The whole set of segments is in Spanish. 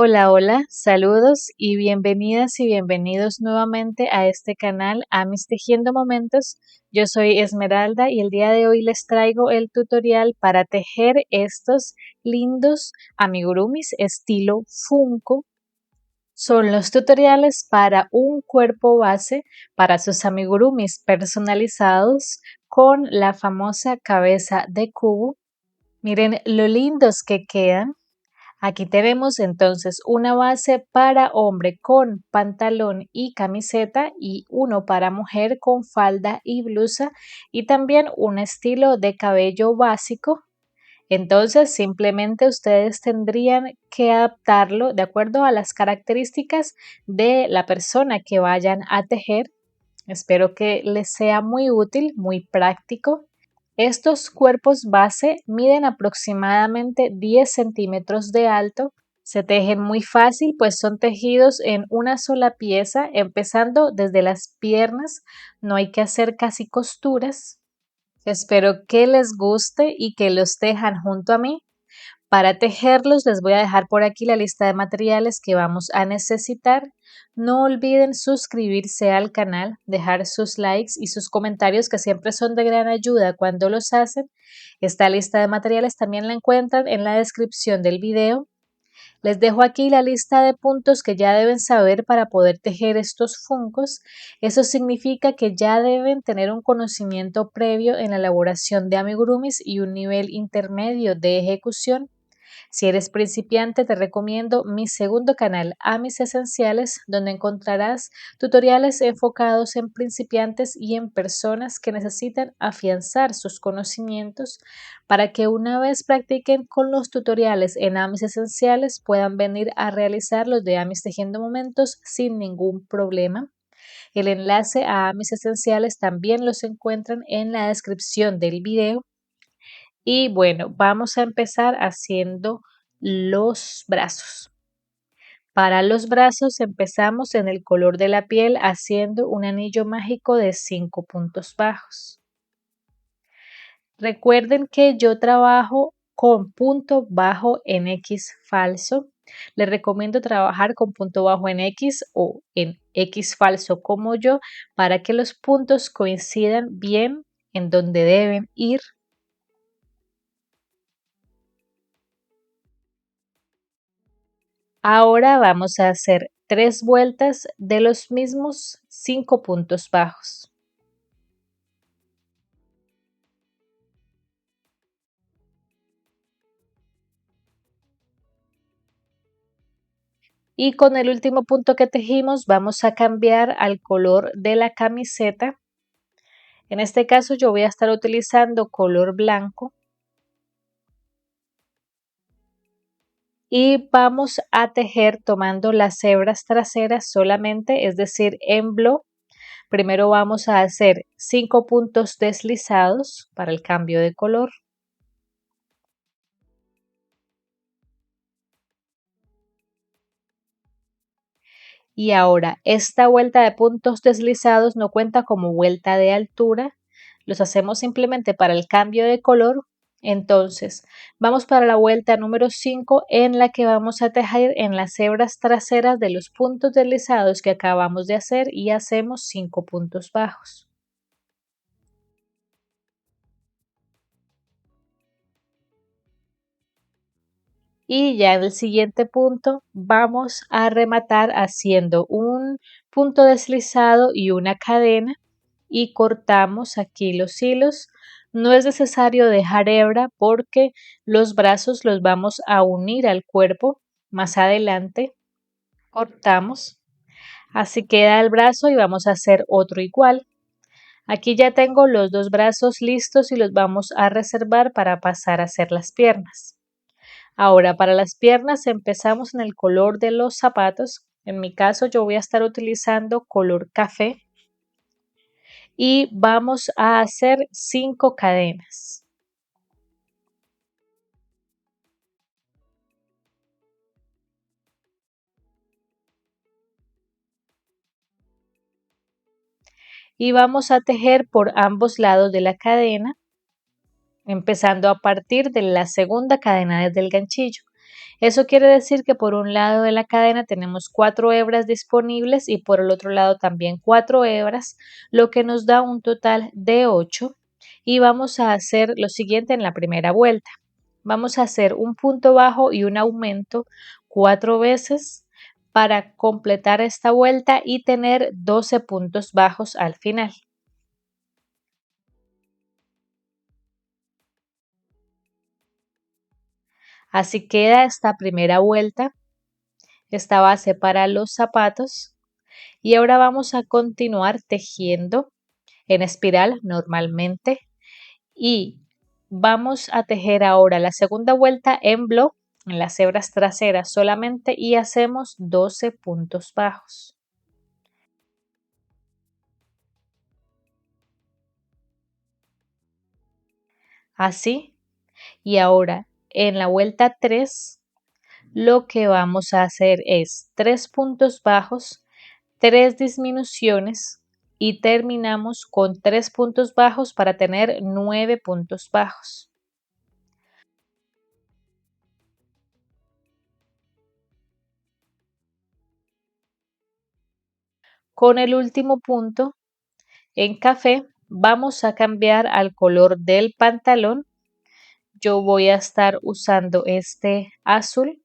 Hola, hola, saludos y bienvenidas y bienvenidos nuevamente a este canal Amis Tejiendo Momentos. Yo soy Esmeralda y el día de hoy les traigo el tutorial para tejer estos lindos amigurumis estilo Funko. Son los tutoriales para un cuerpo base para sus amigurumis personalizados con la famosa cabeza de cubo. Miren lo lindos que quedan. Aquí tenemos entonces una base para hombre con pantalón y camiseta y uno para mujer con falda y blusa y también un estilo de cabello básico. Entonces simplemente ustedes tendrían que adaptarlo de acuerdo a las características de la persona que vayan a tejer. Espero que les sea muy útil, muy práctico. Estos cuerpos base miden aproximadamente 10 centímetros de alto. Se tejen muy fácil, pues son tejidos en una sola pieza, empezando desde las piernas. No hay que hacer casi costuras. Espero que les guste y que los tejan junto a mí. Para tejerlos les voy a dejar por aquí la lista de materiales que vamos a necesitar. No olviden suscribirse al canal, dejar sus likes y sus comentarios que siempre son de gran ayuda cuando los hacen. Esta lista de materiales también la encuentran en la descripción del video. Les dejo aquí la lista de puntos que ya deben saber para poder tejer estos funcos. Eso significa que ya deben tener un conocimiento previo en la elaboración de amigurumis y un nivel intermedio de ejecución. Si eres principiante, te recomiendo mi segundo canal, Amis Esenciales, donde encontrarás tutoriales enfocados en principiantes y en personas que necesitan afianzar sus conocimientos para que una vez practiquen con los tutoriales en Amis Esenciales puedan venir a realizar los de Amis Tejiendo Momentos sin ningún problema. El enlace a Amis Esenciales también los encuentran en la descripción del video. Y bueno, vamos a empezar haciendo los brazos. Para los brazos empezamos en el color de la piel haciendo un anillo mágico de 5 puntos bajos. Recuerden que yo trabajo con punto bajo en X falso. Les recomiendo trabajar con punto bajo en X o en X falso como yo para que los puntos coincidan bien en donde deben ir. Ahora vamos a hacer 3 vueltas de los mismos 5 puntos bajos. Y con el último punto que tejimos vamos a cambiar al color de la camiseta. En este caso yo voy a estar utilizando color blanco. Y vamos a tejer tomando las hebras traseras solamente, es decir, en bloc. Primero vamos a hacer 5 puntos deslizados para el cambio de color. Y ahora, esta vuelta de puntos deslizados no cuenta como vuelta de altura, los hacemos simplemente para el cambio de color. Entonces, vamos para la vuelta número 5 en la que vamos a tejer en las hebras traseras de los puntos deslizados que acabamos de hacer y hacemos 5 puntos bajos. Y ya en el siguiente punto vamos a rematar haciendo un punto deslizado y una cadena y cortamos aquí los hilos. No es necesario dejar hebra porque los brazos los vamos a unir al cuerpo más adelante. Cortamos. Así queda el brazo y vamos a hacer otro igual. Aquí ya tengo los dos brazos listos y los vamos a reservar para pasar a hacer las piernas. Ahora para las piernas empezamos en el color de los zapatos. En mi caso yo voy a estar utilizando color café y vamos a hacer 5 cadenas. Y vamos a tejer por ambos lados de la cadena, empezando a partir de la segunda cadena desde el ganchillo. Eso quiere decir que por un lado de la cadena tenemos 4 hebras disponibles y por el otro lado también 4 hebras, lo que nos da un total de 8. Y vamos a hacer lo siguiente en la primera vuelta. Vamos a hacer un punto bajo y un aumento 4 veces para completar esta vuelta y tener 12 puntos bajos al final. Así queda esta primera vuelta, esta base para los zapatos. Y ahora vamos a continuar tejiendo en espiral normalmente y vamos a tejer ahora la segunda vuelta en block en las hebras traseras solamente y hacemos 12 puntos bajos. Así, y ahora en la vuelta 3 lo que vamos a hacer es 3 puntos bajos, 3 disminuciones y terminamos con 3 puntos bajos para tener 9 puntos bajos. Con el último punto en café vamos a cambiar al color del pantalón. Yo voy a estar usando este azul.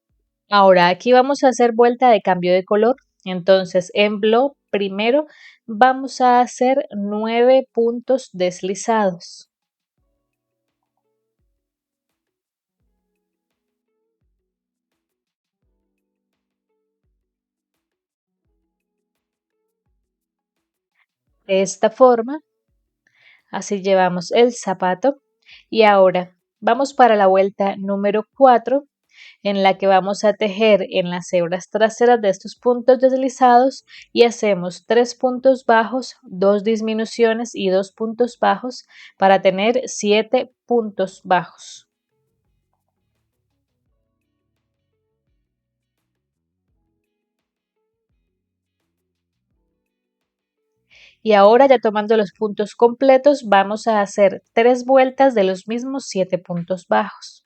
Ahora aquí vamos a hacer vuelta de cambio de color. Entonces en block primero vamos a hacer 9 puntos deslizados. De esta forma, así llevamos el zapato. Y ahora vamos para la vuelta número 4 en la que vamos a tejer en las hebras traseras de estos puntos deslizados y hacemos 3 puntos bajos, 2 disminuciones y 2 puntos bajos para tener 7 puntos bajos. Y ahora ya tomando los puntos completos vamos a hacer 3 vueltas de los mismos 7 puntos bajos.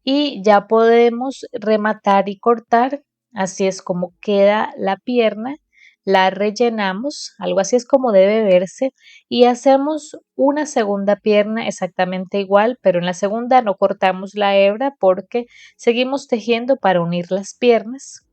Y ya podemos rematar y cortar. Así es como queda la pierna. La rellenamos, algo así es como debe verse, y hacemos una segunda pierna exactamente igual, pero en la segunda no cortamos la hebra porque seguimos tejiendo para unir las piernas.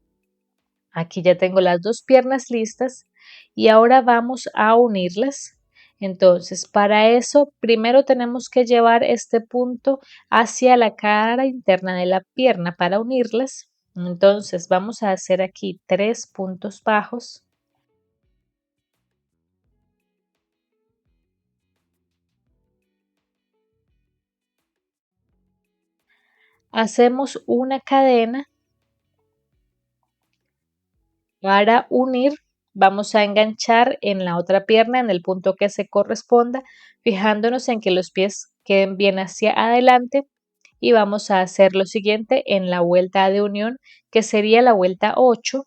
Aquí ya tengo las dos piernas listas y ahora vamos a unirlas. Entonces, para eso, primero tenemos que llevar este punto hacia la cara interna de la pierna para unirlas. Entonces, vamos a hacer aquí 3 puntos bajos. Hacemos una cadena para unir. Vamos a enganchar en la otra pierna en el punto que se corresponda, fijándonos en que los pies queden bien hacia adelante y vamos a hacer lo siguiente en la vuelta de unión, que sería la vuelta 8,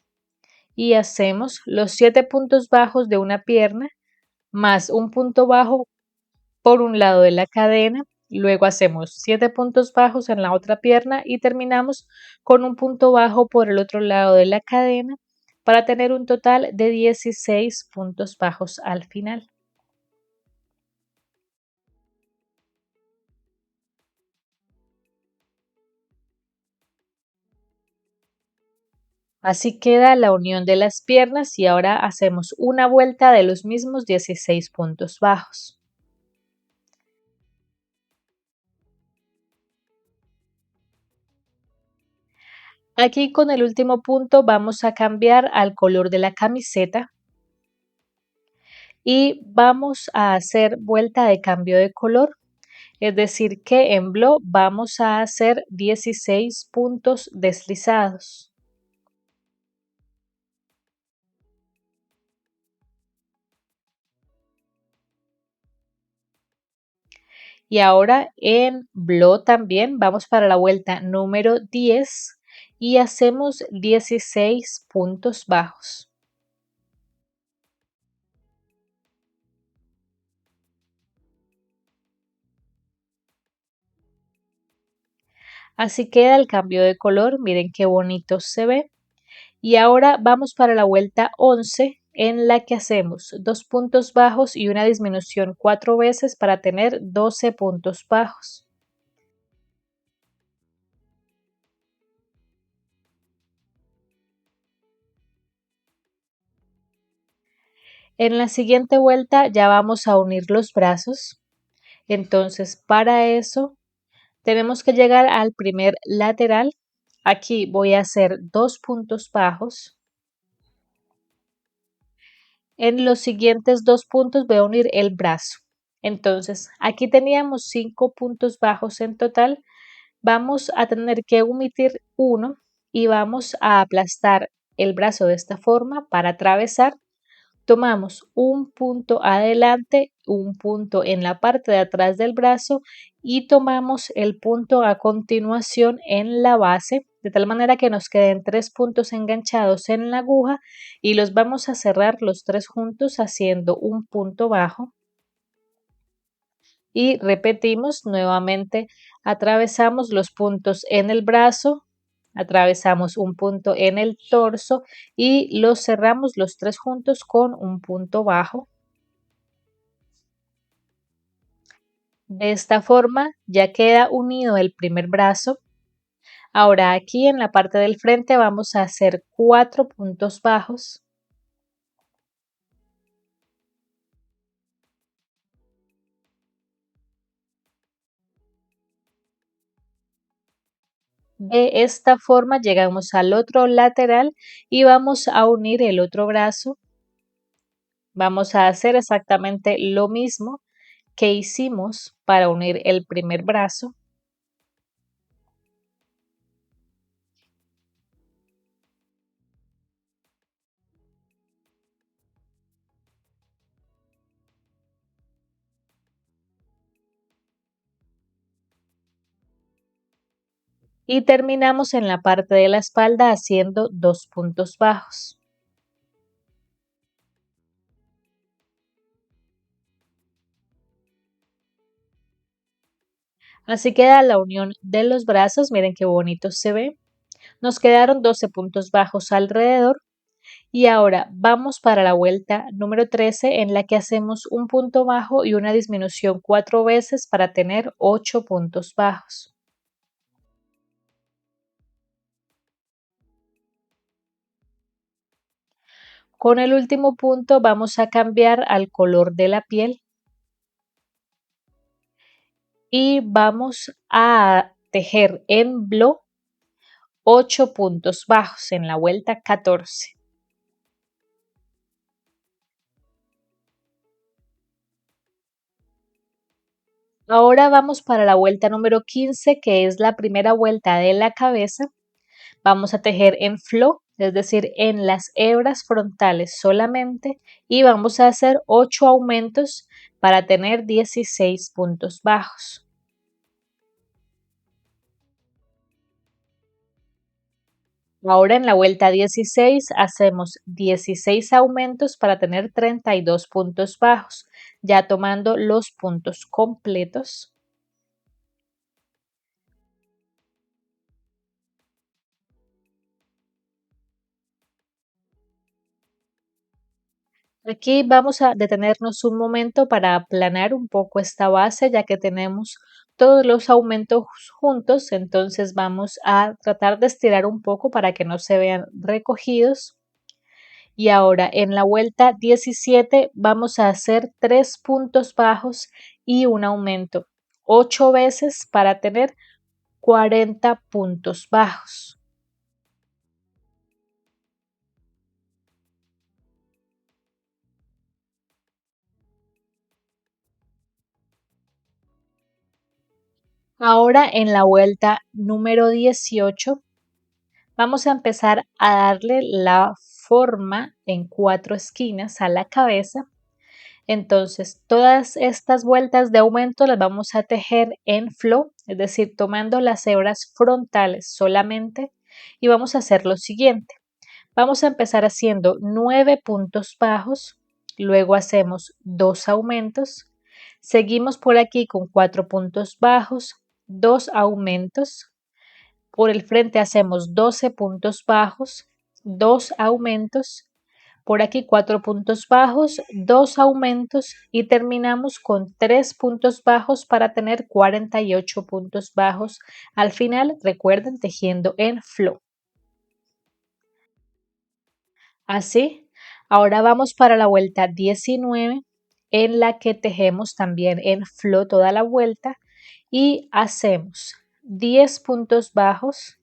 y hacemos los 7 puntos bajos de una pierna más un punto bajo por un lado de la cadena, luego hacemos 7 puntos bajos en la otra pierna y terminamos con un punto bajo por el otro lado de la cadena para tener un total de 16 puntos bajos al final. Así queda la unión de las piernas y ahora hacemos una vuelta de los mismos 16 puntos bajos. Aquí con el último punto vamos a cambiar al color de la camiseta y vamos a hacer vuelta de cambio de color. Es decir que en block vamos a hacer 16 puntos deslizados. Y ahora en block también vamos para la vuelta número 10 y hacemos 16 puntos bajos. Así queda el cambio de color, miren qué bonito se ve. Y ahora vamos para la vuelta 11 en la que hacemos 2 puntos bajos y una disminución 4 veces para tener 12 puntos bajos. En la siguiente vuelta ya vamos a unir los brazos. Entonces, para eso tenemos que llegar al primer lateral. Aquí voy a hacer 2 puntos bajos. En los siguientes 2 puntos voy a unir el brazo. Entonces, aquí teníamos 5 puntos bajos en total. Vamos a tener que omitir uno y vamos a aplastar el brazo de esta forma para atravesar. Tomamos un punto adelante, un punto en la parte de atrás del brazo y tomamos el punto a continuación en la base, de tal manera que nos queden 3 puntos enganchados en la aguja y los vamos a cerrar los 3 juntos haciendo un punto bajo. Y repetimos nuevamente, atravesamos los puntos en el brazo, atravesamos un punto en el torso y los cerramos los 3 juntos con un punto bajo. De esta forma ya queda unido el primer brazo. Ahora aquí en la parte del frente vamos a hacer 4 puntos bajos. De esta forma llegamos al otro lateral y vamos a unir el otro brazo. Vamos a hacer exactamente lo mismo que hicimos para unir el primer brazo. Y terminamos en la parte de la espalda haciendo 2 puntos bajos. Así queda la unión de los brazos, miren qué bonito se ve. Nos quedaron 12 puntos bajos alrededor y ahora vamos para la vuelta número 13 en la que hacemos un punto bajo y una disminución 4 veces para tener 8 puntos bajos. Con el último punto vamos a cambiar al color de la piel y vamos a tejer en blo 8 puntos bajos en la vuelta 14. Ahora vamos para la vuelta número 15, que es la primera vuelta de la cabeza. Vamos a tejer en flow, es decir, en las hebras frontales solamente, y vamos a hacer 8 aumentos para tener 16 puntos bajos. Ahora en la vuelta 16 hacemos 16 aumentos para tener 32 puntos bajos, ya tomando los puntos completos. Aquí vamos a detenernos un momento para aplanar un poco esta base, ya que tenemos todos los aumentos juntos, entonces vamos a tratar de estirar un poco para que no se vean recogidos. Y ahora en la vuelta 17 vamos a hacer 3 puntos bajos y un aumento 8 veces para tener 40 puntos bajos. Ahora en la vuelta número 18 vamos a empezar a darle la forma en 4 esquinas a la cabeza. Entonces, todas estas vueltas de aumento las vamos a tejer en flow, es decir, tomando las hebras frontales solamente y vamos a hacer lo siguiente. Vamos a empezar haciendo 9 puntos bajos, luego hacemos 2 aumentos, seguimos por aquí con 4 puntos bajos, 2 aumentos, Por el frente hacemos 12 puntos bajos, 2 aumentos, por aquí 4 puntos bajos, 2 aumentos y terminamos con 3 puntos bajos para tener 48 puntos bajos. Al final, recuerden, tejiendo en flow. Así, ahora vamos para la vuelta 19 en la que tejemos también en flow toda la vuelta y hacemos 10 puntos bajos,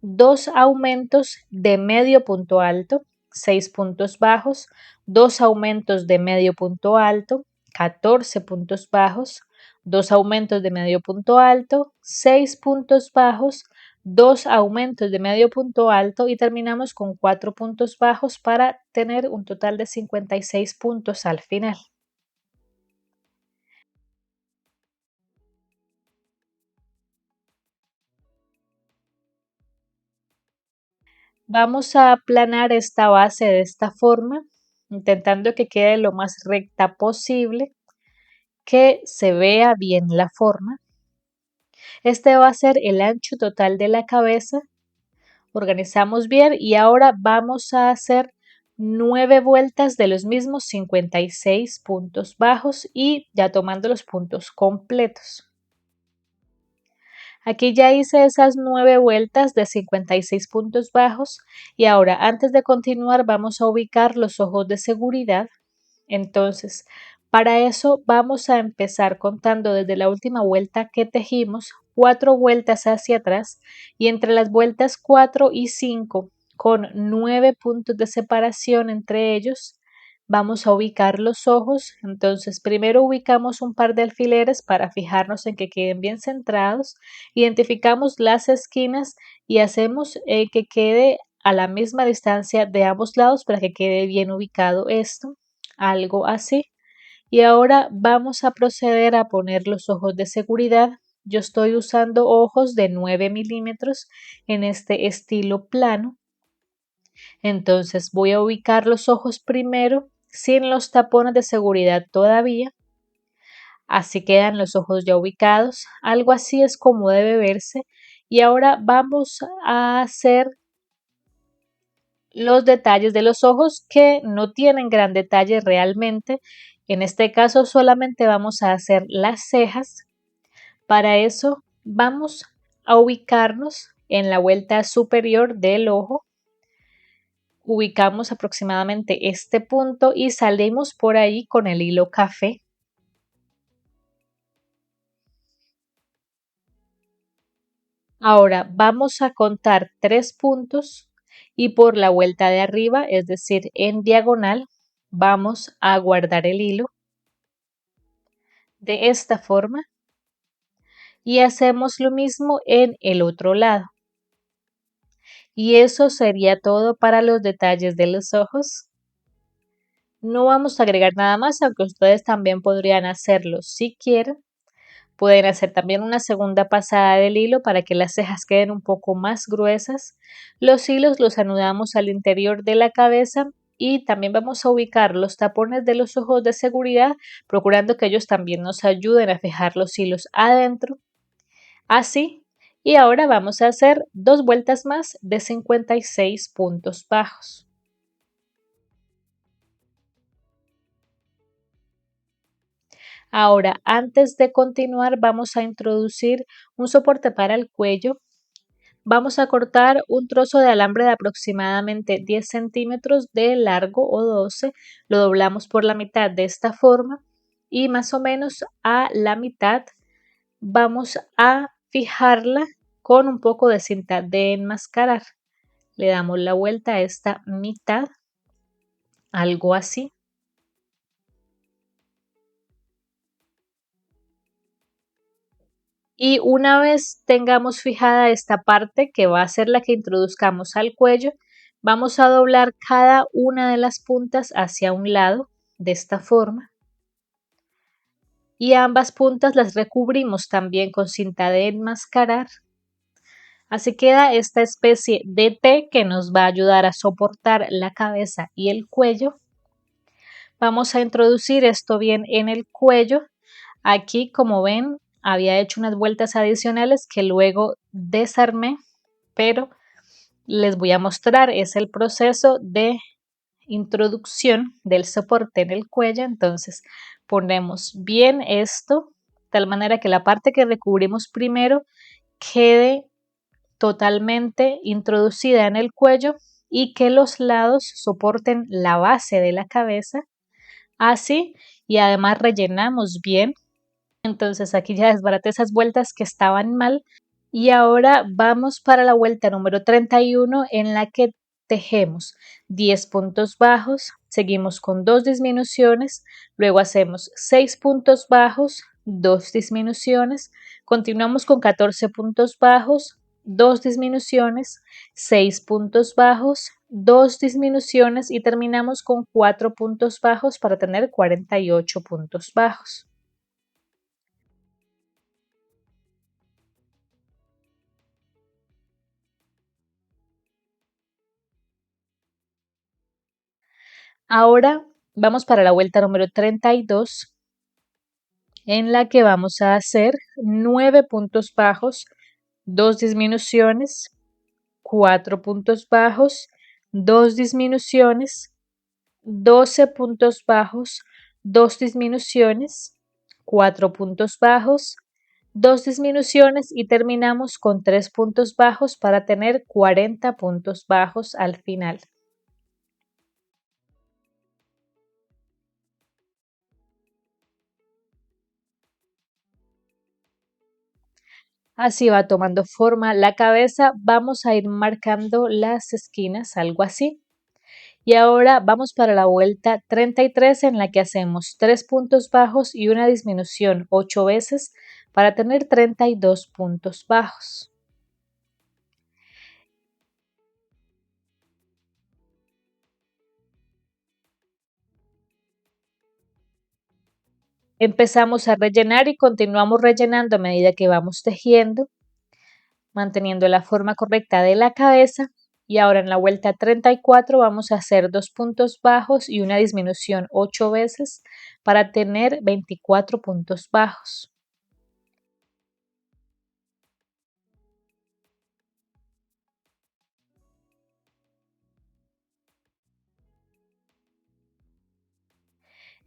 2 aumentos de medio punto alto, 6 puntos bajos, 2 aumentos de medio punto alto, 14 puntos bajos, 2 aumentos de medio punto alto, 6 puntos bajos, 2 aumentos de medio punto alto y terminamos con 4 puntos bajos para tener un total de 56 puntos al final. Vamos a aplanar esta base de esta forma, intentando que quede lo más recta posible, que se vea bien la forma. Este va a ser el ancho total de la cabeza. Organizamos bien y ahora vamos a hacer 9 vueltas de los mismos 56 puntos bajos y ya tomando los puntos completos. Aquí ya hice esas 9 vueltas de 56 puntos bajos y ahora antes de continuar vamos a ubicar los ojos de seguridad. Entonces, para eso vamos a empezar contando desde la última vuelta que tejimos, 4 vueltas hacia atrás y entre las vueltas 4 y 5 con 9 puntos de separación entre ellos, vamos a ubicar los ojos. Entonces, primero ubicamos un par de alfileres para fijarnos en que queden bien centrados, identificamos las esquinas y hacemos que quede a la misma distancia de ambos lados para que quede bien ubicado esto, algo así. Y ahora vamos a proceder a poner los ojos de seguridad. Yo estoy usando ojos de 9 milímetros en este estilo plano. Entonces voy a ubicar los ojos primero sin los tapones de seguridad todavía. Así quedan los ojos ya ubicados. Algo así es como debe verse. Y ahora vamos a hacer los detalles de los ojos que no tienen gran detalle realmente. En este caso solamente vamos a hacer las cejas. Para eso vamos a ubicarnos en la vuelta superior del ojo. Ubicamos aproximadamente este punto y salimos por ahí con el hilo café. Ahora vamos a contar 3 puntos y por la vuelta de arriba, es decir, en diagonal, vamos a guardar el hilo de esta forma y hacemos lo mismo en el otro lado. Y eso sería todo para los detalles de los ojos. No vamos a agregar nada más, aunque ustedes también podrían hacerlo si quieren. Pueden hacer también una segunda pasada del hilo para que las cejas queden un poco más gruesas. Los hilos los anudamos al interior de la cabeza y también vamos a ubicar los tapones de los ojos de seguridad, procurando que ellos también nos ayuden a fijar los hilos adentro. Así. Y ahora vamos a hacer 2 vueltas más de 56 puntos bajos. Ahora, antes de continuar, vamos a introducir un soporte para el cuello. Vamos a cortar un trozo de alambre de aproximadamente 10 centímetros de largo o 12. Lo doblamos por la mitad de esta forma y más o menos a la mitad vamos a fijarla con un poco de cinta de enmascarar. Le damos la vuelta a esta mitad, algo así. Y una vez tengamos fijada esta parte, que va a ser la que introduzcamos al cuello, vamos a doblar cada una de las puntas hacia un lado, de esta forma. Y ambas puntas las recubrimos también con cinta de enmascarar. Así queda esta especie de T que nos va a ayudar a soportar la cabeza y el cuello. Vamos a introducir esto bien en el cuello. Aquí, como ven, había hecho unas vueltas adicionales que luego desarmé pero les voy a mostrar, es el proceso de introducción del soporte en el cuello. Entonces ponemos bien esto, de tal manera que la parte que recubrimos primero quede totalmente introducida en el cuello y que los lados soporten la base de la cabeza, así, y además rellenamos bien. Entonces aquí ya desbaraté esas vueltas que estaban mal y ahora vamos para la vuelta número 31 en la que tejemos 10 puntos bajos, seguimos con 2 disminuciones, luego hacemos 6 puntos bajos, 2 disminuciones, continuamos con 14 puntos bajos, 2 disminuciones, 6 puntos bajos, 2 disminuciones y terminamos con 4 puntos bajos para tener 48 puntos bajos. Ahora vamos para la vuelta número 32 en la que vamos a hacer 9 puntos bajos, 2 disminuciones, 4 puntos bajos, 2 disminuciones, 12 puntos bajos, 2 disminuciones, 4 puntos bajos, 2 disminuciones y terminamos con 3 puntos bajos para tener 40 puntos bajos al final. Así va tomando forma la cabeza, vamos a ir marcando las esquinas, algo así. Y ahora vamos para la vuelta 33 en la que hacemos 3 puntos bajos y una disminución 8 veces para tener 32 puntos bajos. Empezamos a rellenar y continuamos rellenando a medida que vamos tejiendo, manteniendo la forma correcta de la cabeza. Y ahora en la vuelta 34 vamos a hacer 2 puntos bajos y una disminución 8 veces para tener 24 puntos bajos.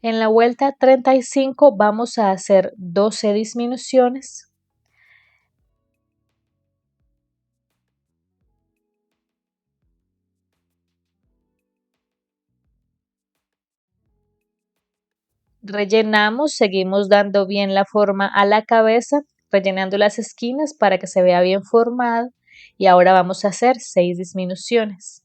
En la vuelta 35 vamos a hacer 12 disminuciones. Rellenamos, seguimos dando bien la forma a la cabeza, rellenando las esquinas para que se vea bien formado. Y ahora vamos a hacer 6 disminuciones.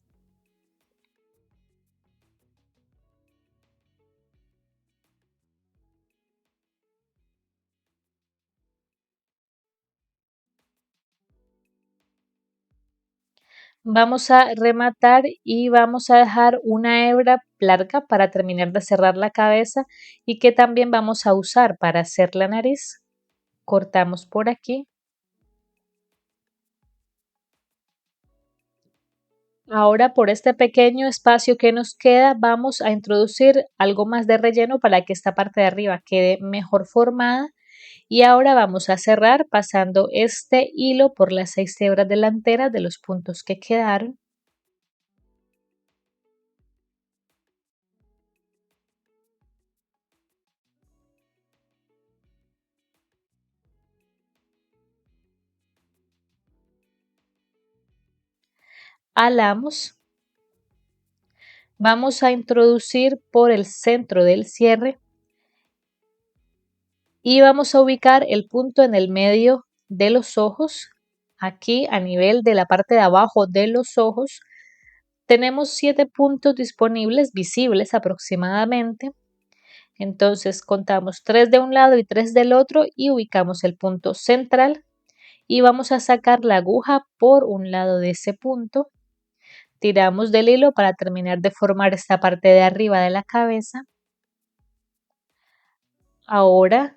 Vamos a rematar y vamos a dejar una hebra larga para terminar de cerrar la cabeza y que también vamos a usar para hacer la nariz. Cortamos por aquí. Ahora por este pequeño espacio que nos queda vamos a introducir algo más de relleno para que esta parte de arriba quede mejor formada. Y ahora vamos a cerrar pasando este hilo por las 6 hebras delanteras de los puntos que quedaron. Alamos. Vamos a introducir por el centro del cierre y vamos a ubicar el punto en el medio de los ojos, aquí a nivel de la parte de abajo de los ojos. Tenemos 7 puntos disponibles, visibles aproximadamente. Entonces contamos 3 de un lado y 3 del otro y ubicamos el punto central y vamos a sacar la aguja por un lado de ese punto. Tiramos del hilo para terminar de formar esta parte de arriba de la cabeza. Ahora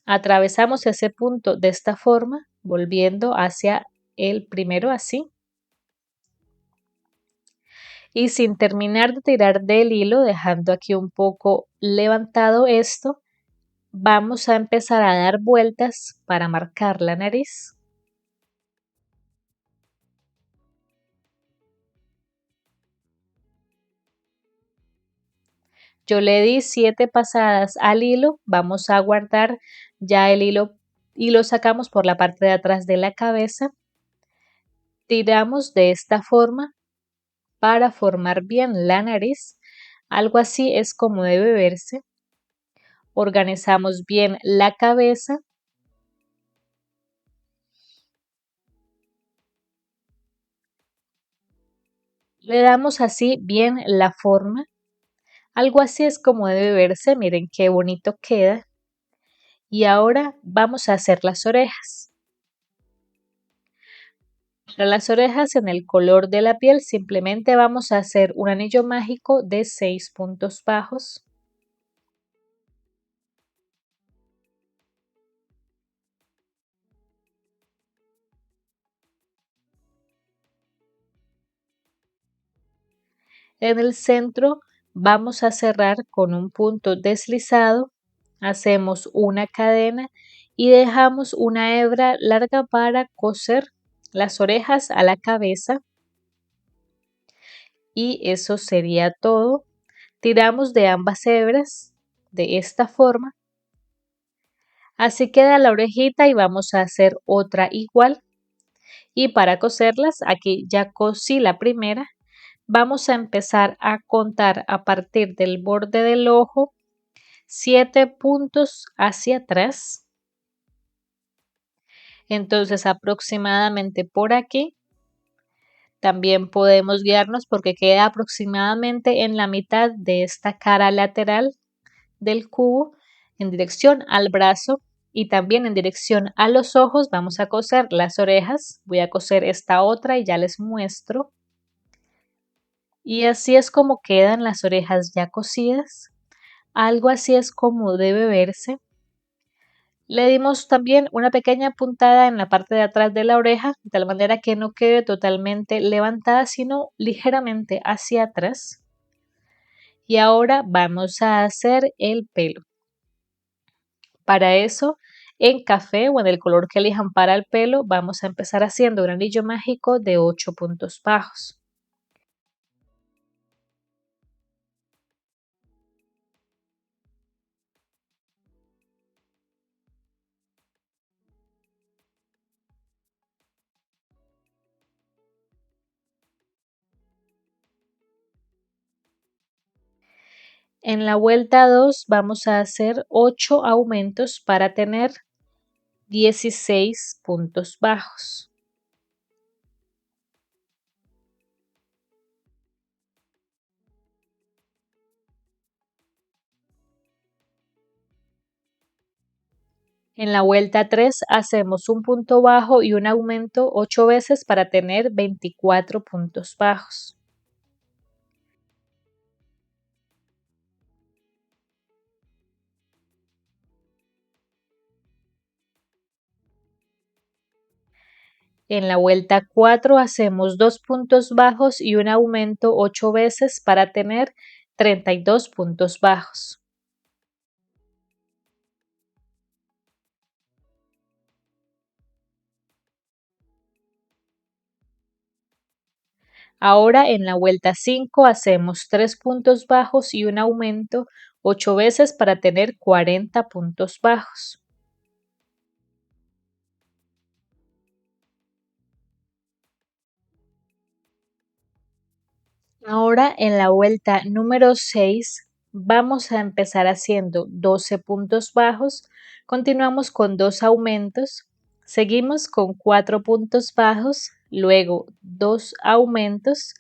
atravesamos ese punto de esta forma, volviendo hacia el primero así. Y sin terminar de tirar del hilo, dejando aquí un poco levantado esto, vamos a empezar a dar vueltas para marcar la nariz. Yo le di 7 pasadas al hilo, vamos a guardar ya el hilo y lo sacamos por la parte de atrás de la cabeza. Tiramos de esta forma para formar bien la nariz. Algo así es como debe verse. Organizamos bien la cabeza. Le damos así bien la forma. Algo así es como debe verse. Miren qué bonito queda. Y ahora vamos a hacer las orejas. Para las orejas en el color de la piel simplemente vamos a hacer un anillo mágico de 6 puntos bajos. En el centro vamos a cerrar con un punto deslizado, hacemos una cadena y dejamos una hebra larga para coser las orejas a la cabeza. Y eso sería todo. Tiramos de ambas hebras de esta forma. Así queda la orejita y vamos a hacer otra igual. Y para coserlas, aquí ya cosí la primera. Vamos a empezar a contar a partir del borde del ojo 7 puntos hacia atrás. Entonces aproximadamente por aquí. También podemos guiarnos porque queda aproximadamente en la mitad de esta cara lateral del cubo en dirección al brazo y también en dirección a los ojos. Vamos a coser las orejas. Voy a coser esta otra y ya les muestro. Y así es como quedan las orejas ya cosidas. Algo así es como debe verse. Le dimos también una pequeña puntada en la parte de atrás de la oreja, de tal manera que no quede totalmente levantada, sino ligeramente hacia atrás. Y ahora vamos a hacer el pelo. Para eso, en café o en el color que elijan para el pelo, vamos a empezar haciendo un anillo mágico de 8 puntos bajos. En la vuelta 2 vamos a hacer 8 aumentos para tener 16 puntos bajos. En la vuelta 3 hacemos un punto bajo y un aumento 8 veces para tener 24 puntos bajos. En la vuelta 4 hacemos 2 puntos bajos y un aumento 8 veces para tener 32 puntos bajos. Ahora en la vuelta 5 hacemos 3 puntos bajos y un aumento 8 veces para tener 40 puntos bajos. Ahora en la vuelta número 6 vamos a empezar haciendo 12 puntos bajos, continuamos con 2 aumentos, seguimos con 4 puntos bajos, luego 2 aumentos,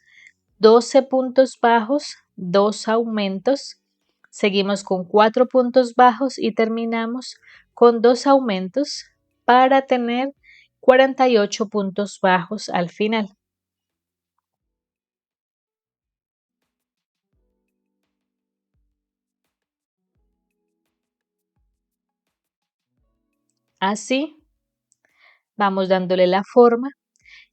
12 puntos bajos, 2 aumentos, seguimos con 4 puntos bajos y terminamos con 2 aumentos para tener 48 puntos bajos al final. Así vamos dándole la forma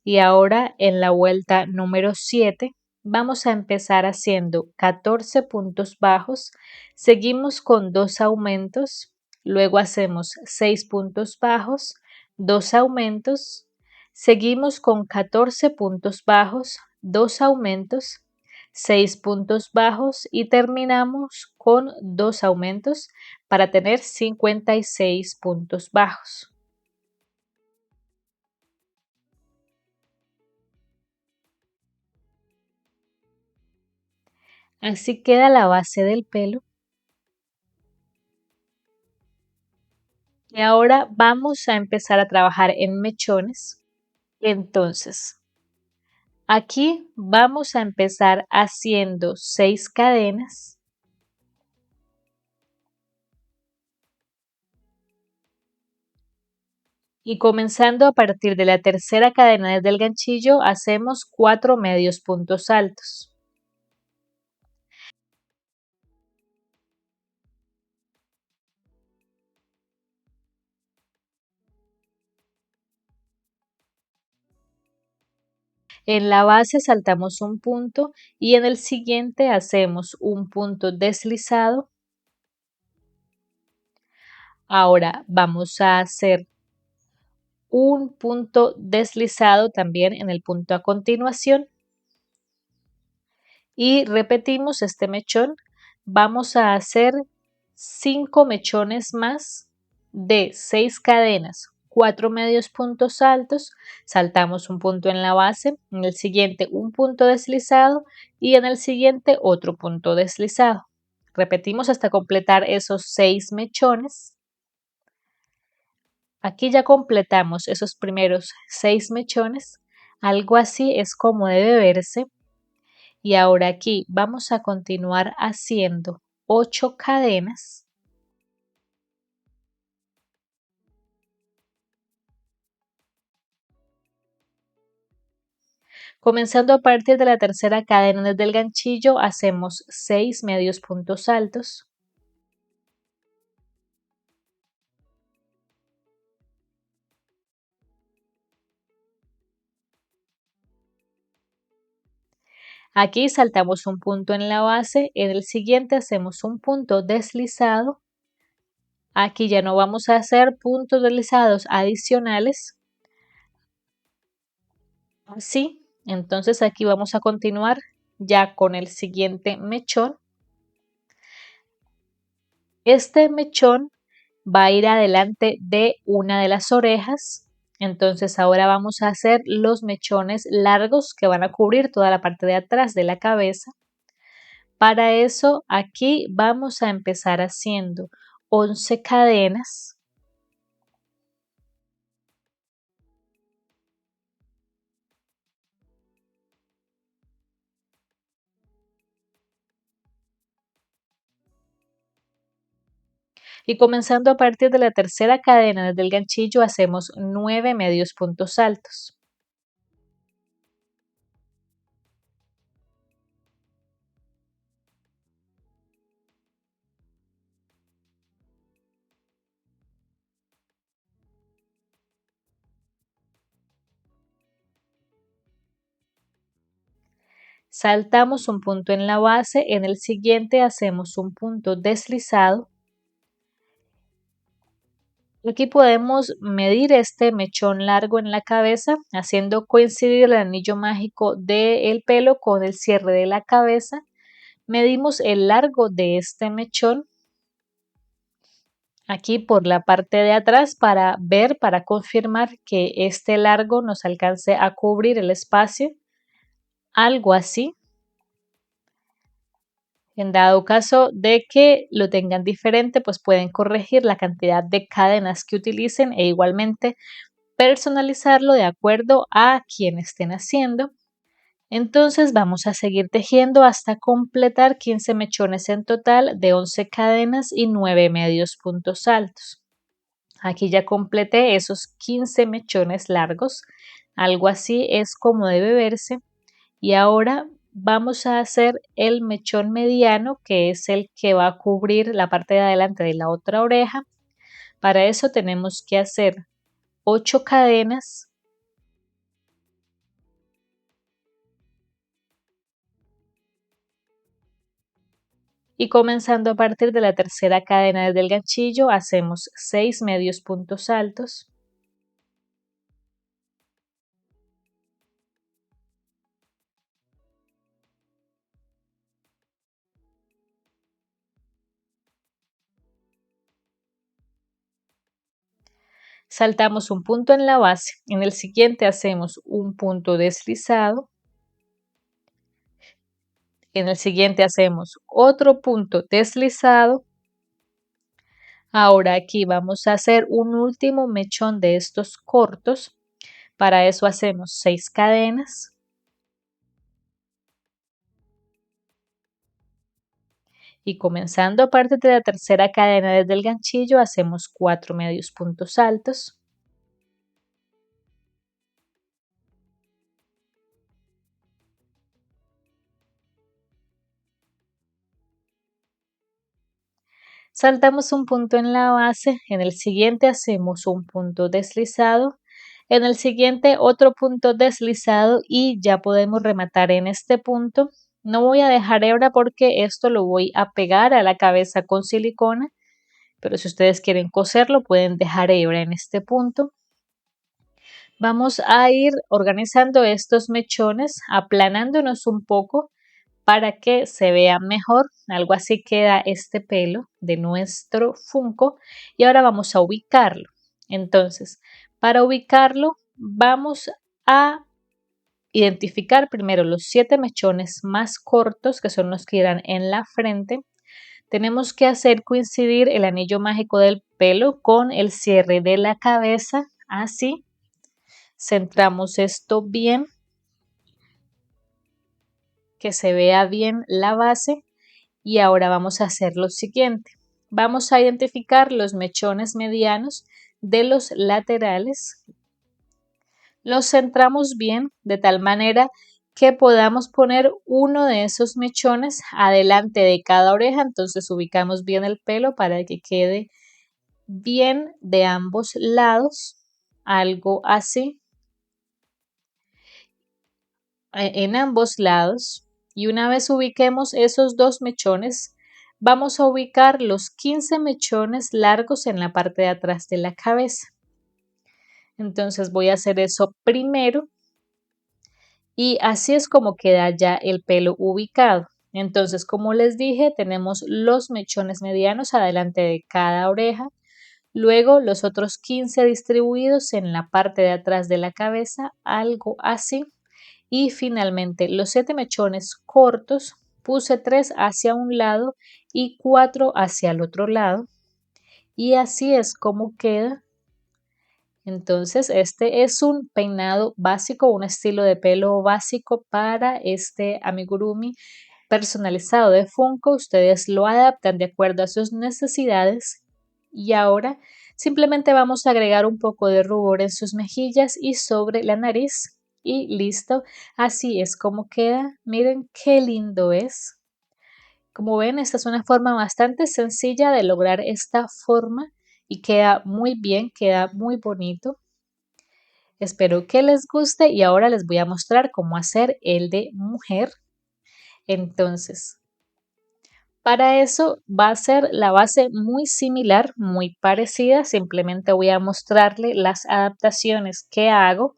y ahora en la vuelta número 7 vamos a empezar haciendo 14 puntos bajos, seguimos con 2 aumentos, luego hacemos 6 puntos bajos, 2 aumentos, seguimos con 14 puntos bajos, 2 aumentos, 6 puntos bajos y terminamos con 2 aumentos para tener 56 puntos bajos. Así queda la base del pelo. Y ahora vamos a empezar a trabajar en mechones. Entonces, aquí vamos a empezar haciendo 6 cadenas. Y comenzando a partir de la tercera cadena desde el ganchillo, hacemos 4 medios puntos altos. En la base saltamos un punto y en el siguiente hacemos un punto deslizado. Ahora vamos a hacer un punto deslizado también en el punto a continuación y repetimos este mechón. Vamos a hacer 5 mechones más de 6 cadenas, 4 medios puntos altos, saltamos un punto en la base, en el siguiente un punto deslizado y en el siguiente otro punto deslizado. Repetimos hasta completar esos 6 mechones. Aquí ya completamos esos primeros 6 mechones, algo así es como debe verse. Y ahora aquí vamos a continuar haciendo 8 cadenas. Comenzando a partir de la tercera cadena desde el ganchillo, hacemos 6 medios puntos altos. Aquí saltamos un punto en la base, en el siguiente hacemos un punto deslizado. Aquí ya no vamos a hacer puntos deslizados adicionales. Así, entonces aquí vamos a continuar ya con el siguiente mechón. Este mechón va a ir adelante de una de las orejas. Entonces ahora vamos a hacer los mechones largos que van a cubrir toda la parte de atrás de la cabeza. Para eso aquí vamos a empezar haciendo 11 cadenas. Y comenzando a partir de la tercera cadena desde el ganchillo hacemos 9 medios puntos altos. Saltamos un punto en la base, en el siguiente hacemos un punto deslizado. Aquí podemos medir este mechón largo en la cabeza, haciendo coincidir el anillo mágico del pelo con el cierre de la cabeza. Medimos el largo de este mechón aquí por la parte de atrás para ver, para confirmar que este largo nos alcance a cubrir el espacio, algo así. En dado caso de que lo tengan diferente, pues pueden corregir la cantidad de cadenas que utilicen e igualmente personalizarlo de acuerdo a quien estén haciendo. Entonces vamos a seguir tejiendo hasta completar 15 mechones en total de 11 cadenas y 9 medios puntos altos. Aquí ya completé esos 15 mechones largos, algo así es como debe verse. Y ahora vamos a hacer el mechón mediano, que es el que va a cubrir la parte de adelante de la otra oreja. Para eso tenemos que hacer 8 cadenas. Y comenzando a partir de la tercera cadena desde el ganchillo hacemos 6 medios puntos altos. Saltamos un punto en la base, en el siguiente hacemos un punto deslizado, en el siguiente hacemos otro punto deslizado. Ahora aquí vamos a hacer un último mechón de estos cortos. Para eso hacemos 6 cadenas. Y comenzando a partir de la tercera cadena desde el ganchillo hacemos 4 medios puntos altos. Saltamos un punto en la base, en el siguiente hacemos un punto deslizado, en el siguiente otro punto deslizado y ya podemos rematar en este punto. No voy a dejar hebra porque esto lo voy a pegar a la cabeza con silicona, pero si ustedes quieren coserlo pueden dejar hebra en este punto. Vamos a ir organizando estos mechones, aplanándonos un poco para que se vea mejor. Algo así queda este pelo de nuestro Funko y ahora vamos a ubicarlo. Entonces, para ubicarlo vamos a identificar primero los 7 mechones más cortos, que son los que irán en la frente. Tenemos que hacer coincidir el anillo mágico del pelo con el cierre de la cabeza, así. Centramos esto bien, que se vea bien la base. Y ahora vamos a hacer lo siguiente. Vamos a identificar los mechones medianos de los laterales. Los centramos bien de tal manera que podamos poner uno de esos mechones adelante de cada oreja. Entonces ubicamos bien el pelo para que quede bien de ambos lados. Algo así. En ambos lados. Y una vez ubiquemos esos dos mechones, vamos a ubicar los 15 mechones largos en la parte de atrás de la cabeza. Entonces voy a hacer eso primero y así es como queda ya el pelo ubicado. Entonces, como les dije, tenemos los mechones medianos adelante de cada oreja, luego los otros 15 distribuidos en la parte de atrás de la cabeza, algo así. Y finalmente los 7 mechones cortos, puse 3 hacia un lado y 4 hacia el otro lado. Y así es como queda. Entonces este es un peinado básico, un estilo de pelo básico para este amigurumi personalizado de Funko. Ustedes lo adaptan de acuerdo a sus necesidades. Y ahora simplemente vamos a agregar un poco de rubor en sus mejillas y sobre la nariz. Y listo, así es como queda. Miren qué lindo es. Como ven, esta es una forma bastante sencilla de lograr esta forma y queda muy bien, queda muy bonito. Espero que les guste y ahora les voy a mostrar cómo hacer el de mujer. Entonces, para eso va a ser la base muy similar, muy parecida. Simplemente voy a mostrarle las adaptaciones que hago.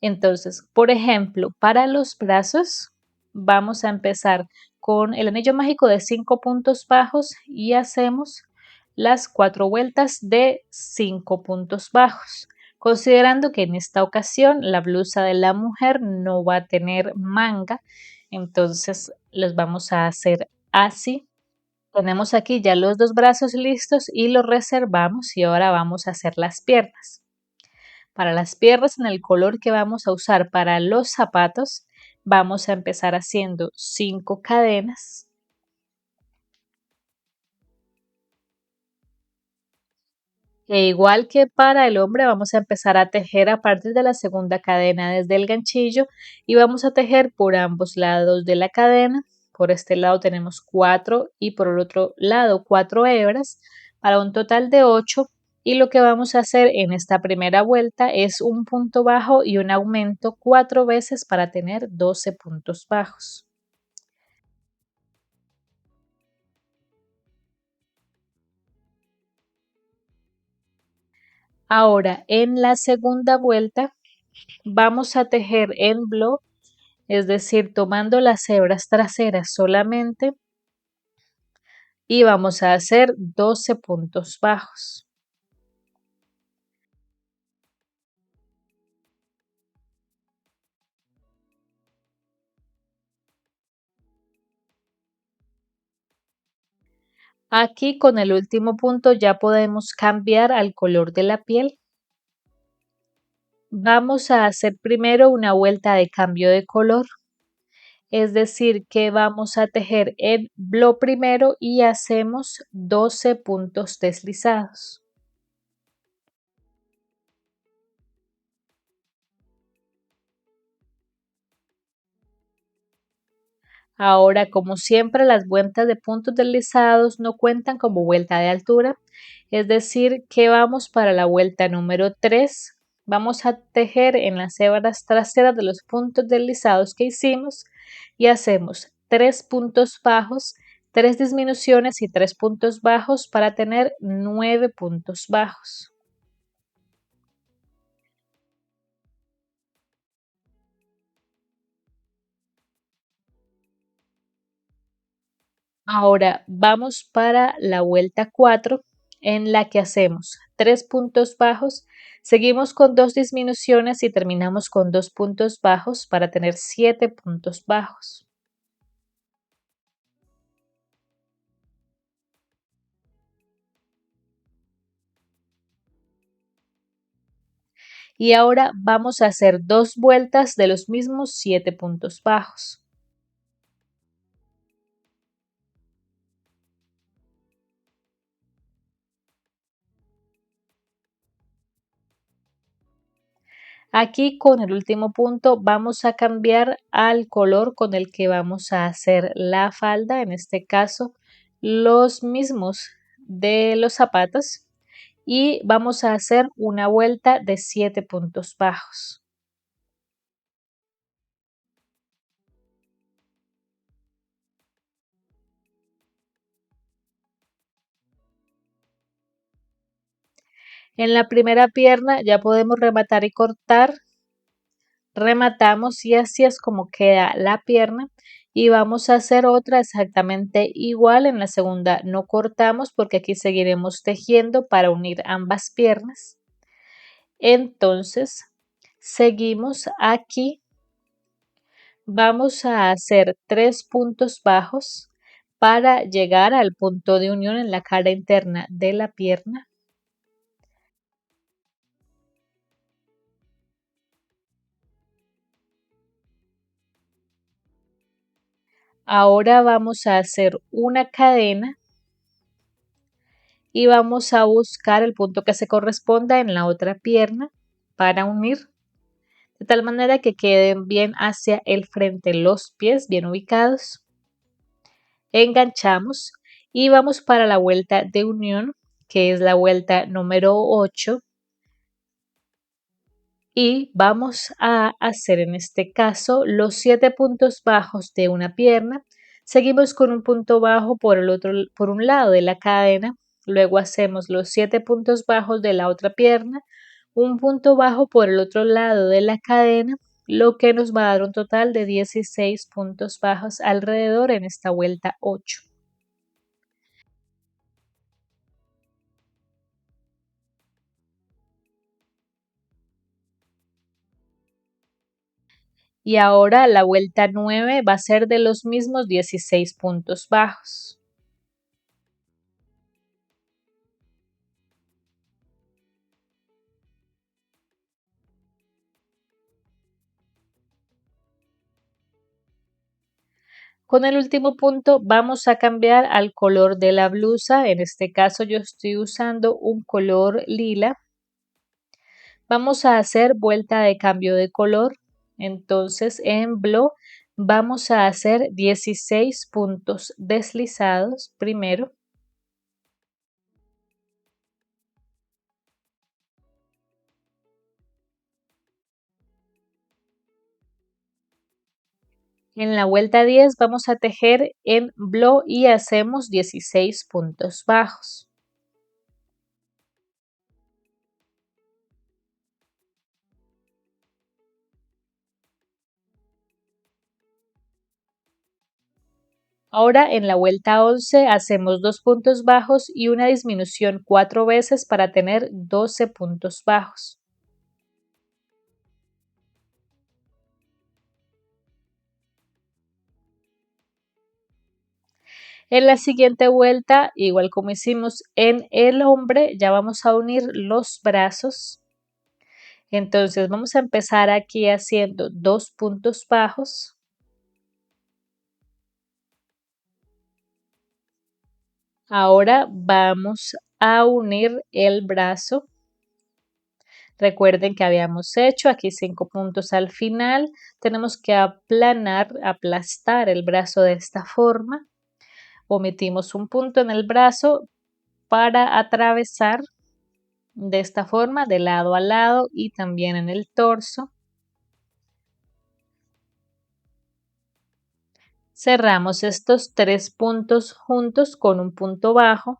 Entonces, por ejemplo, para los brazos vamos a empezar con el anillo mágico de 5 puntos bajos y hacemos las 4 vueltas de 5 puntos bajos. Considerando que en esta ocasión la blusa de la mujer no va a tener manga, entonces los vamos a hacer así. Tenemos aquí ya los dos brazos listos y los reservamos y ahora vamos a hacer las piernas. Para las piernas en el color que vamos a usar para los zapatos, vamos a empezar haciendo 5 cadenas. E igual que para el hombre, vamos a empezar a tejer a partir de la segunda cadena desde el ganchillo y vamos a tejer por ambos lados de la cadena. Por este lado tenemos 4 y por el otro lado 4 hebras para un total de 8. Y lo que vamos a hacer en esta primera vuelta es un punto bajo y un aumento 4 veces para tener 12 puntos bajos. Ahora en la segunda vuelta vamos a tejer en bloc, es decir, tomando las hebras traseras solamente y vamos a hacer 12 puntos bajos. Aquí con el último punto ya podemos cambiar al color de la piel. Vamos a hacer primero una vuelta de cambio de color, es decir que vamos a tejer en blo primero y hacemos 12 puntos deslizados. Ahora, como siempre, las vueltas de puntos deslizados no cuentan como vuelta de altura, es decir, que vamos para la vuelta número 3. Vamos a tejer en las hebras traseras de los puntos deslizados que hicimos y hacemos 3 puntos bajos, 3 disminuciones y 3 puntos bajos para tener 9 puntos bajos. Ahora vamos para la vuelta 4 en la que hacemos 3 puntos bajos, seguimos con 2 disminuciones y terminamos con 2 puntos bajos para tener 7 puntos bajos. Y ahora vamos a hacer 2 vueltas de los mismos 7 puntos bajos. Aquí con el último punto vamos a cambiar al color con el que vamos a hacer la falda, en este caso los mismos de los zapatos, y vamos a hacer una vuelta de 7 puntos bajos. En la primera pierna ya podemos rematar y cortar, rematamos y así es como queda la pierna y vamos a hacer otra exactamente igual. En la segunda no cortamos porque aquí seguiremos tejiendo para unir ambas piernas. Entonces seguimos aquí, vamos a hacer 3 puntos bajos para llegar al punto de unión en la cara interna de la pierna. Ahora vamos a hacer una cadena y vamos a buscar el punto que se corresponda en la otra pierna para unir, de tal manera que queden bien hacia el frente los pies, bien ubicados. Enganchamos y vamos para la vuelta de unión, que es la vuelta número 8, y vamos a hacer en este caso los 7 puntos bajos de una pierna. Seguimos con un punto bajo por un lado de la cadena, luego hacemos los 7 puntos bajos de la otra pierna, un punto bajo por el otro lado de la cadena, lo que nos va a dar un total de 16 puntos bajos alrededor en esta vuelta 8. Y ahora la vuelta 9 va a ser de los mismos 16 puntos bajos. Con el último punto vamos a cambiar al color de la blusa. En este caso yo estoy usando un color lila. Vamos a hacer vuelta de cambio de color. Entonces en blo vamos a hacer 16 puntos deslizados primero. En la vuelta 10 vamos a tejer en blo y hacemos 16 puntos bajos. Ahora en la vuelta 11 hacemos 2 puntos bajos y una disminución 4 veces para tener 12 puntos bajos. En la siguiente vuelta, igual como hicimos en el hombre, ya vamos a unir los brazos. Entonces vamos a empezar aquí haciendo 2 puntos bajos. Ahora vamos a unir el brazo. Recuerden que habíamos hecho aquí 5 puntos al final. Tenemos que aplastar el brazo de esta forma. Omitimos un punto en el brazo para atravesar de esta forma de lado a lado y también en el torso. Cerramos estos 3 puntos juntos con un punto bajo.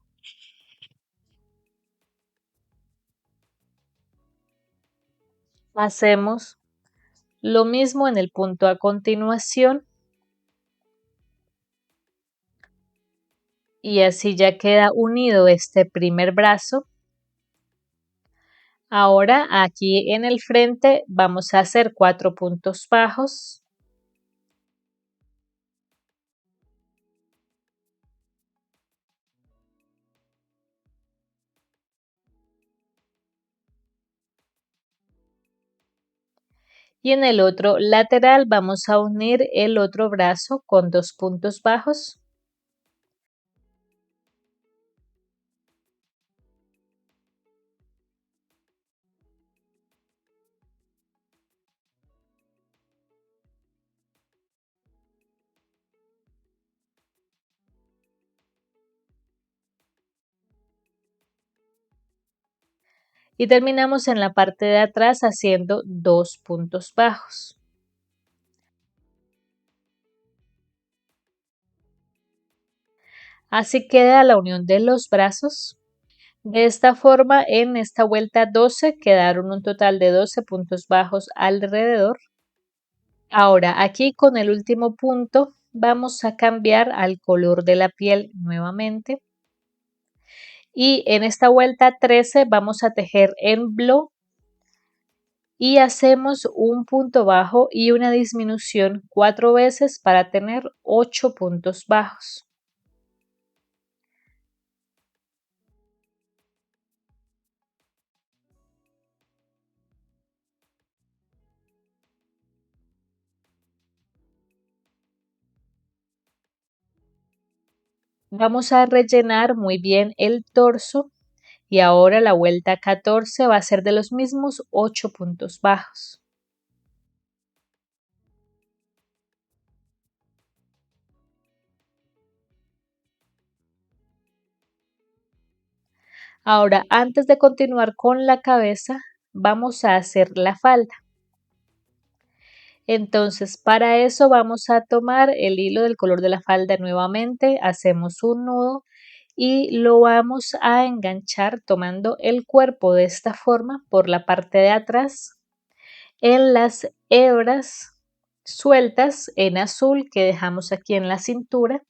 Hacemos lo mismo en el punto a continuación. Y así ya queda unido este primer brazo. Ahora aquí en el frente vamos a hacer 4 puntos bajos. Y en el otro lateral vamos a unir el otro brazo con 2 puntos bajos. Y terminamos en la parte de atrás haciendo 2 puntos bajos. Así queda la unión de los brazos. De esta forma, en esta vuelta 12 quedaron un total de 12 puntos bajos alrededor. Ahora, aquí con el último punto vamos a cambiar al color de la piel nuevamente. Y en esta vuelta 13 vamos a tejer en bloc y hacemos un punto bajo y una disminución 4 veces para tener 8 puntos bajos. Vamos a rellenar muy bien el torso y ahora la vuelta 14 va a ser de los mismos 8 puntos bajos. Ahora, antes de continuar con la cabeza, vamos a hacer la falda. Entonces, para eso vamos a tomar el hilo del color de la falda nuevamente, hacemos un nudo y lo vamos a enganchar tomando el cuerpo de esta forma por la parte de atrás en las hebras sueltas en azul que dejamos aquí en la cintura.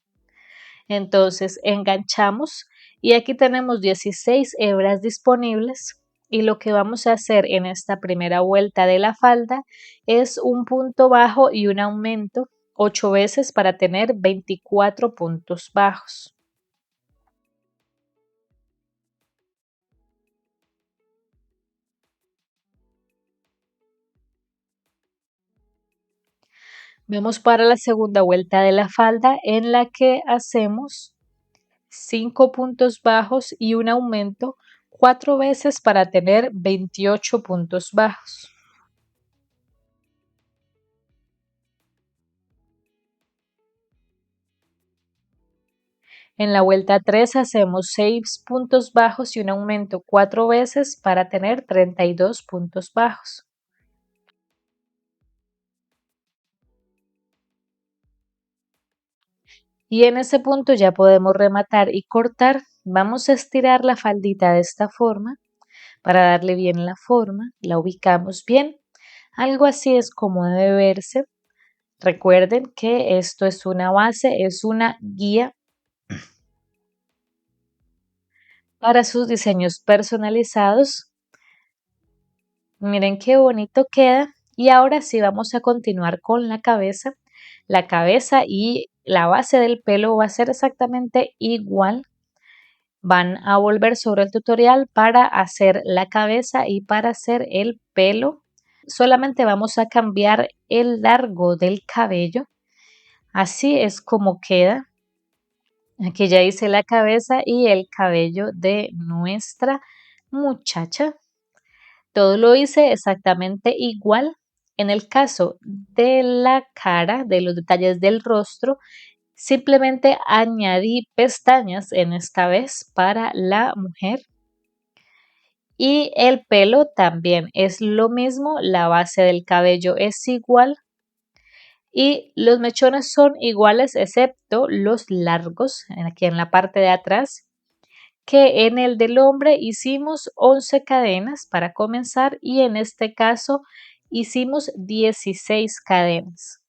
Entonces enganchamos y aquí tenemos 16 hebras disponibles y lo que vamos a hacer en esta primera vuelta de la falda es un punto bajo y un aumento 8 veces para tener 24 puntos bajos. Vemos para la segunda vuelta de la falda en la que hacemos 5 puntos bajos y un aumento 4 veces para tener 28 puntos bajos. En la vuelta 3 hacemos 6 puntos bajos y un aumento 4 veces para tener 32 puntos bajos. Y en ese punto ya podemos rematar y cortar. Vamos a estirar la faldita de esta forma para darle bien la forma. La ubicamos bien. Algo así es como debe verse. Recuerden que esto es una base, es una guía para sus diseños personalizados. Miren qué bonito queda. Y ahora sí vamos a continuar con la cabeza. la cabeza y la base del pelo va a ser exactamente igual. Van a volver sobre el tutorial para hacer la cabeza y para hacer el pelo. Solamente vamos a cambiar el largo del cabello. Así es como queda. Aquí ya hice la cabeza y el cabello de nuestra muchacha. Todo lo hice exactamente igual. En el caso de la cara, de los detalles del rostro, simplemente añadí pestañas en esta vez para la mujer. Y el pelo también es lo mismo, la base del cabello es igual y los mechones son iguales excepto los largos, aquí en la parte de atrás, que en el del hombre hicimos 11 cadenas para comenzar y en este caso hicimos 16 cadenas.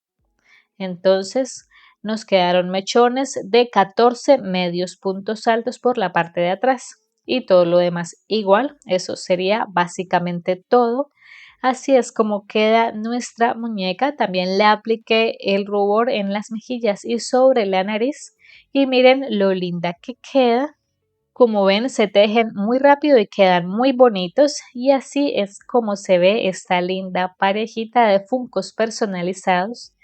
Entonces nos quedaron mechones de 14 medios puntos altos por la parte de atrás y todo lo demás igual. Eso sería básicamente todo. Así es como queda nuestra muñeca. También le apliqué el rubor en las mejillas y sobre la nariz y miren lo linda que queda. Como ven, se tejen muy rápido y quedan muy bonitos y así es como se ve esta linda parejita de funcos personalizados.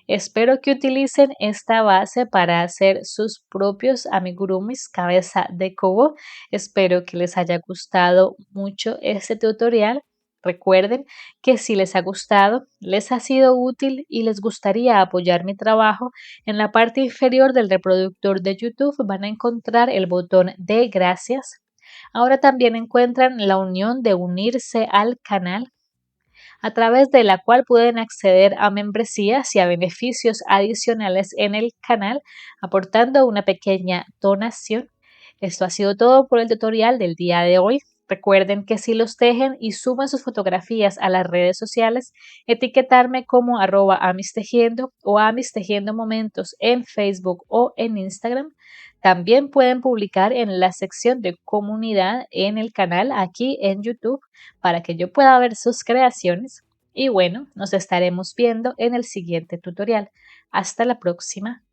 Espero que utilicen esta base para hacer sus propios amigurumis cabeza de cubo. Espero que les haya gustado mucho este tutorial. Recuerden que si les ha gustado, les ha sido útil y les gustaría apoyar mi trabajo, en la parte inferior del reproductor de YouTube van a encontrar el botón de gracias. Ahora también encuentran la unión de unirse al canal, a través de la cual pueden acceder a membresías y a beneficios adicionales en el canal, aportando una pequeña donación. Esto ha sido todo por el tutorial del día de hoy. Recuerden que si los tejen y suban sus fotografías a las redes sociales, etiquetarme como @amistejiendo o amistejiendo momentos en Facebook o en Instagram. También pueden publicar en la sección de comunidad en el canal aquí en YouTube para que yo pueda ver sus creaciones. Y bueno, nos estaremos viendo en el siguiente tutorial. Hasta la próxima.